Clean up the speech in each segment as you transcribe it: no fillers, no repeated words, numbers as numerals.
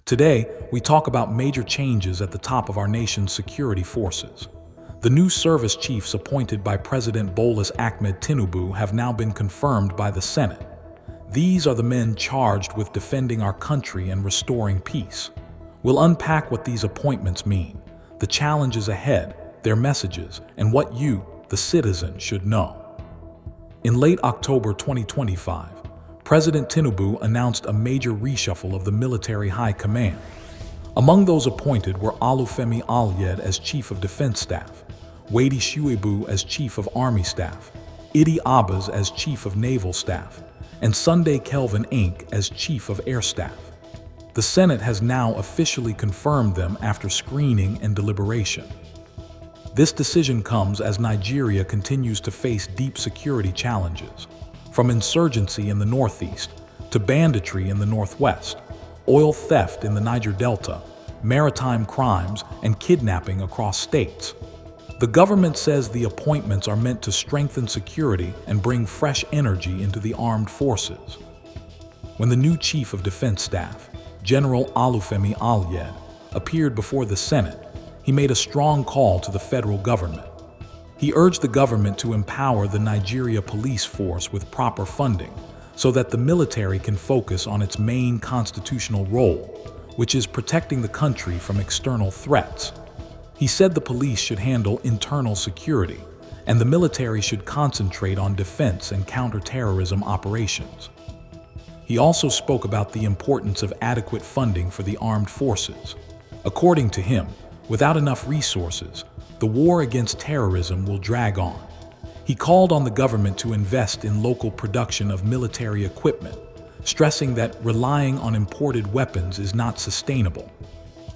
Today, we talk about major changes at the top of our nation's security forces. The new service chiefs appointed by President Bola Ahmed Tinubu have now been confirmed by the Senate. These are the men charged with defending our country and restoring peace. We'll unpack what these appointments mean, the challenges ahead, their messages, and what you, the citizen, should know. In late October 2025, President Tinubu announced a major reshuffle of the military high command. Among those appointed were Olufemi Oluyede as Chief of Defence Staff, Waidi Shuaibu as Chief of Army Staff, Idi Abbas as Chief of Naval Staff, and Kelvin Aneke as Chief of Air Staff. The Senate has now officially confirmed them after screening and deliberation. This decision comes as Nigeria continues to face deep security challenges, from insurgency in the northeast to banditry in the northwest, oil theft in the Niger Delta, maritime crimes, and kidnapping across states. The government says the appointments are meant to strengthen security and bring fresh energy into the armed forces. When the new Chief of Defence Staff, General Olufemi Oluyede, appeared before the Senate, he made a strong call to the federal government. He urged the government to empower the Nigeria police force with proper funding so that the military can focus on its main constitutional role, which is protecting the country from external threats. He said the police should handle internal security, and the military should concentrate on defense and counterterrorism operations. He also spoke about the importance of adequate funding for the armed forces. According to him, without enough resources, the war against terrorism will drag on. He called on the government to invest in local production of military equipment, stressing that relying on imported weapons is not sustainable.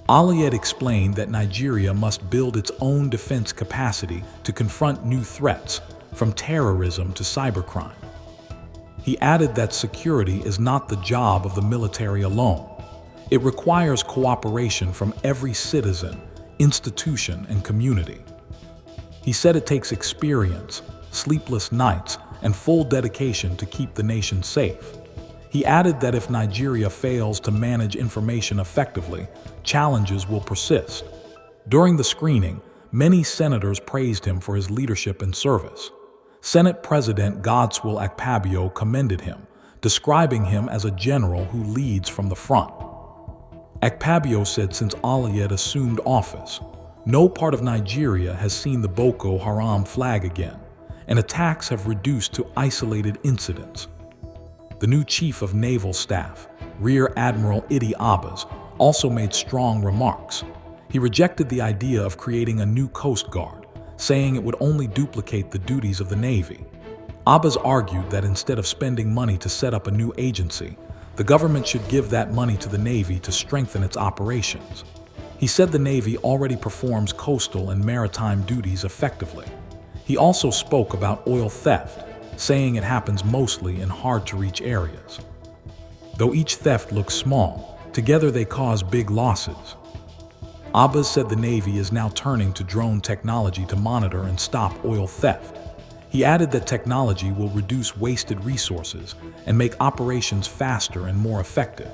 Oluyede explained that Nigeria must build its own defense capacity to confront new threats, from terrorism to cybercrime. He added that security is not the job of the military alone. It requires cooperation from every citizen, institution, and community. He said it takes experience, sleepless nights, and full dedication to keep the nation safe. He added that if Nigeria fails to manage information effectively, challenges will persist. During the screening, many senators praised him for his leadership and service. Senate President Godswill Akpabio commended him, describing him as a general who leads from the front. Akpabio said since Oluyede assumed office, no part of Nigeria has seen the Boko Haram flag again, and attacks have reduced to isolated incidents. The new Chief of Naval Staff, Rear Admiral Idi Abbas, also made strong remarks. He rejected the idea of creating a new Coast Guard, saying it would only duplicate the duties of the Navy. Abbas argued that instead of spending money to set up a new agency, the government should give that money to the Navy to strengthen its operations. He said the Navy already performs coastal and maritime duties effectively. He also spoke about oil theft, saying it happens mostly in hard-to-reach areas. Though each theft looks small, together they cause big losses. Abbas said the Navy is now turning to drone technology to monitor and stop oil theft. He added that technology will reduce wasted resources and make operations faster and more effective.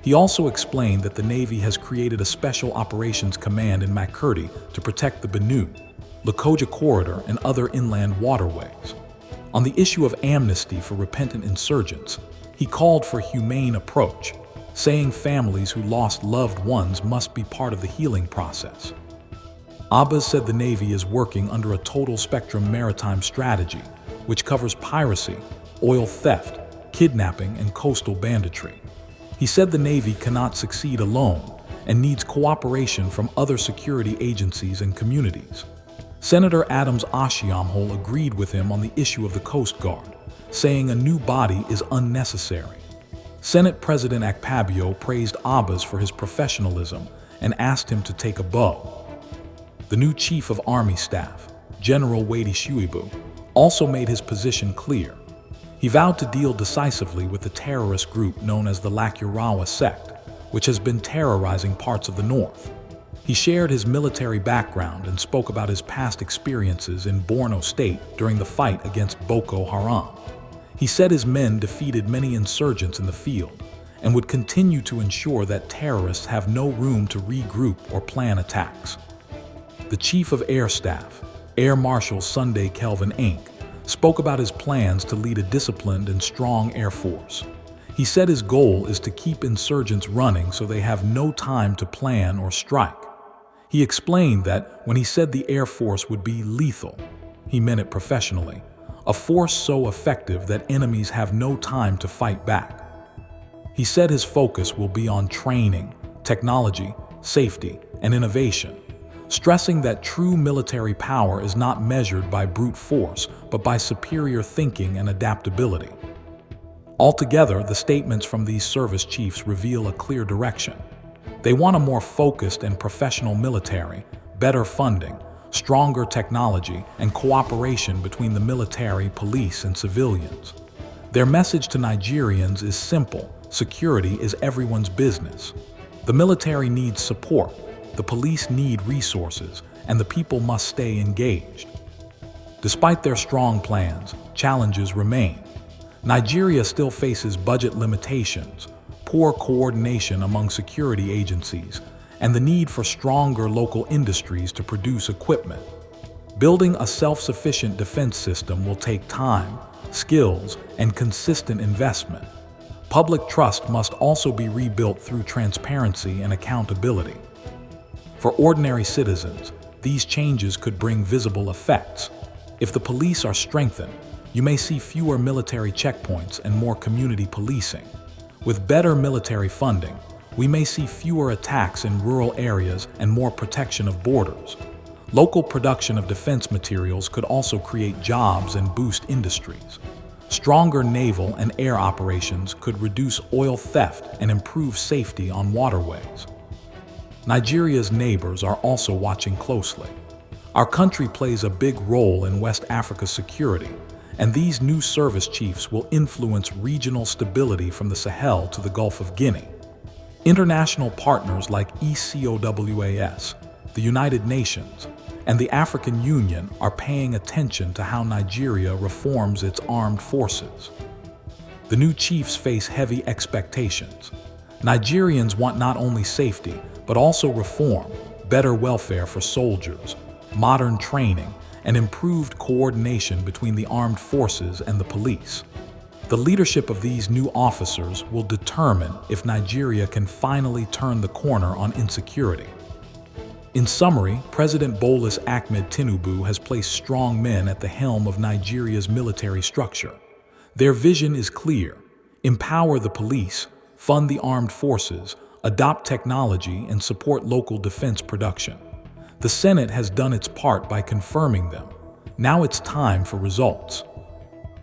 He also explained that the Navy has created a Special Operations Command in Makurdi to protect the Benue, Lokoja Corridor, and other inland waterways. On the issue of amnesty for repentant insurgents, he called for a humane approach, saying families who lost loved ones must be part of the healing process. Abbas said the Navy is working under a total spectrum maritime strategy, which covers piracy, oil theft, kidnapping, and coastal banditry. He said the Navy cannot succeed alone and needs cooperation from other security agencies and communities. Senator Adams Oshiomhole agreed with him on the issue of the Coast Guard, saying a new body is unnecessary. Senate President Akpabio praised Abbas for his professionalism and asked him to take a bow. The new Chief of Army Staff, General Waidi Shuaibu, also made his position clear. He vowed to deal decisively with the terrorist group known as the Lakurawa sect, which has been terrorizing parts of the north. He shared his military background and spoke about his past experiences in Borno State during the fight against Boko Haram. He said his men defeated many insurgents in the field and would continue to ensure that terrorists have no room to regroup or plan attacks. The Chief of Air Staff, Air Marshal Sunday Kelvin Aneke, spoke about his plans to lead a disciplined and strong Air Force. He said his goal is to keep insurgents running so they have no time to plan or strike. He explained that when he said the Air Force would be lethal, he meant it professionally, a force so effective that enemies have no time to fight back. He said his focus will be on training, technology, safety, and innovation, stressing that true military power is not measured by brute force, but by superior thinking and adaptability. Altogether, the statements from these service chiefs reveal a clear direction. They want a more focused and professional military, better funding, stronger technology, and cooperation between the military, police, and civilians. Their message to Nigerians is simple: security is everyone's business. The military needs support, the police need resources, and the people must stay engaged. Despite their strong plans, challenges remain. Nigeria still faces budget limitations, poor coordination among security agencies, and the need for stronger local industries to produce equipment. Building a self-sufficient defense system will take time, skills, and consistent investment. Public trust must also be rebuilt through transparency and accountability. For ordinary citizens, these changes could bring visible effects. If the police are strengthened, you may see fewer military checkpoints and more community policing. With better military funding, we may see fewer attacks in rural areas and more protection of borders. Local production of defense materials could also create jobs and boost industries. Stronger naval and air operations could reduce oil theft and improve safety on waterways. Nigeria's neighbors are also watching closely. Our country plays a big role in West Africa's security, and these new service chiefs will influence regional stability from the Sahel to the Gulf of Guinea. International partners like ECOWAS, the United Nations, and the African Union are paying attention to how Nigeria reforms its armed forces. The new chiefs face heavy expectations. Nigerians want not only safety, but also reform, better welfare for soldiers, modern training, and improved coordination between the armed forces and the police. The leadership of these new officers will determine if Nigeria can finally turn the corner on insecurity. In summary, President Bola Ahmed Tinubu has placed strong men at the helm of Nigeria's military structure. Their vision is clear: empower the police, fund the armed forces, adopt technology, and support local defense production. The Senate has done its part by confirming them. Now it's time for results.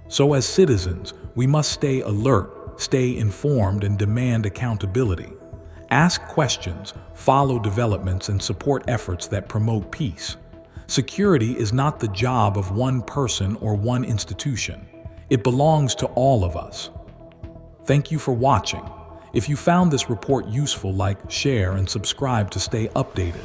So as citizens, we must stay alert, stay informed, and demand accountability. Ask questions, follow developments, and support efforts that promote peace. Security is not the job of one person or one institution. It belongs to all of us. Thank you for watching. If you found this report useful, like, share, and subscribe to stay updated.